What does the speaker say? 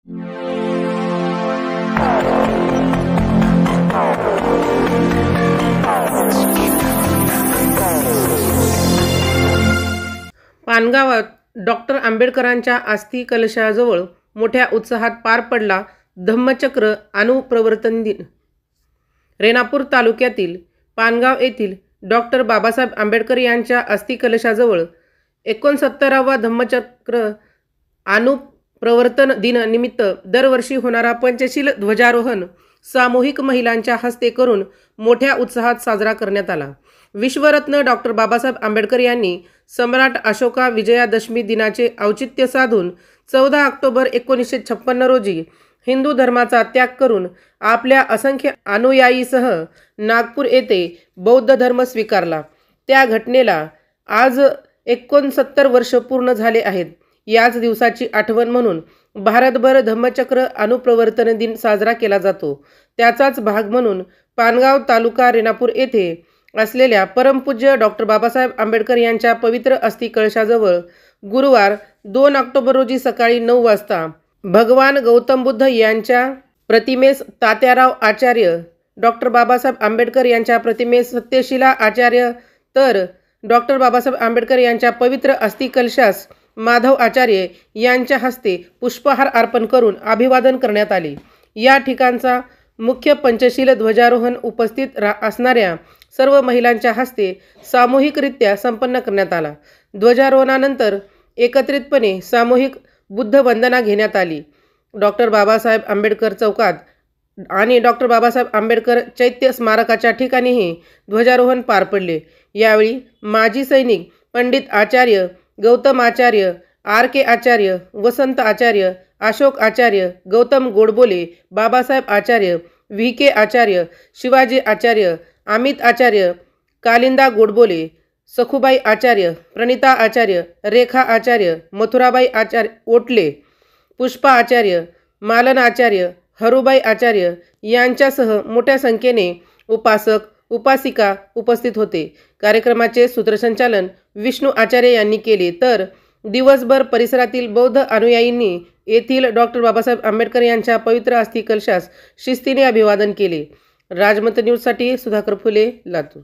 पानगावात doctor आंबेडकरांच्या अस्थि कलशाजवळ मोठ्या उत्साहात पार पडला धम्मचक्र अणुप्रवर्तन दिन। रेणापूर तालुक्यातील पानगाव येथील डॉक्टर बाबासाहेब आंबेडकर यांच्या अस्थि कलशाजवळ 69वा धम्मचक्र अणुप्रवर्तन दिन निमित्त दरवर्षी होणारा पंचशील ध्वजारोहण सामूहिक महिलांच्या हस्ते करून मोठ्या उत्साहात साजरा करण्यात आला। विश्वरत्न डॉक्टर बाबासाहेब आंबेडकर यांनी सम्राट अशोका विजयादशमी दिनाचे औचित्य साधून 14 ऑक्टोबर 1956 रोजी हिंदू धर्माचा त्याग करून आपल्या असंख्य अनुयायीसह नागपूर येथे बौद्ध धर्म स्वीकारला। त्या घटनेला आज 69 वर्ष पूर्ण झाले आहेत। याच दिवसाची आठवण म्हणून भारतभर धम्मचक्र अणुप्रवर्तन दिन साजरा केला जातो। त्याचाच भाग म्हणून पानगाव तालुका रेणापूर येथे असलेल्या परमपूज्य डॉक्टर बाबासाहेब आंबेडकर यांच्या पवित्र अस्थि कलशाजवळ गुरुवार 2 ऑक्टोबर रोजी सकाळी 9 वाजता भगवान गौतम बुद्ध यांच्या प्रतिमेस तात्याराव आचार्य, डॉक्टर बाबासाहेब आंबेडकर यांच्या प्रतिमेस सत्यशीला आचार्य, तर डॉक्टर बाबासाहेब आंबेडकर यांच्या पवित्र अस्थि कलशास माधव आचार्य यांच्या हस्ते पुष्पहार अर्पण करून अभिवादन करण्यात आले। या ठिकाणचा मुख्य पंचशील ध्वजारोहण उपस्थित असणाऱ्या सर्व महिलांच्या हस्ते सामूहिकरित्या संपन्न करण्यात आला। ध्वजारोहणानंतर एकत्रितपणे सामूहिक बुद्ध वंदना घेण्यात आली। डॉक्टर बाबासाहेब आंबेडकर चौकात आणि डॉक्टर बाबासाहेब आंबेडकर चैत्य स्मारकाच्या ठिकाणीही ध्वजारोहण पार पडले। यावेळी माजी सैनिक पंडित आचार्य, गौतम आचार्य, RK आचार्य, वसंत आचार्य, अशोक आचार्य, गौतम गोडबोले, बाबासाहेब आचार्य, VK आचार्य, शिवाजी आचार्य, अमित आचार्य, कालिंदा गोडबोले, सखुबाई आचार्य, प्रणिता आचार्य, रेखा आचार्य, मथुराबाई आचार्य ओटले, पुष्पा आचार्य, मालन आचार्य, हरुबाई आचार्य यांच्यासह मोठ्या संख्येने उपासक उपासिका उपस्थित होते। कार्यक्रमाचे सूत्रसंचालन विष्णू आचार्य यांनी केले, तर दिवसभर परिसरातील बौद्ध अनुयायींनी येथील डॉक्टर बाबासाहेब आंबेडकर यांच्या पवित्र अस्थि कलशास शिस्तीने अभिवादन केले। राजमत न्यूजसाठी सुधाकर फुले, लातूर।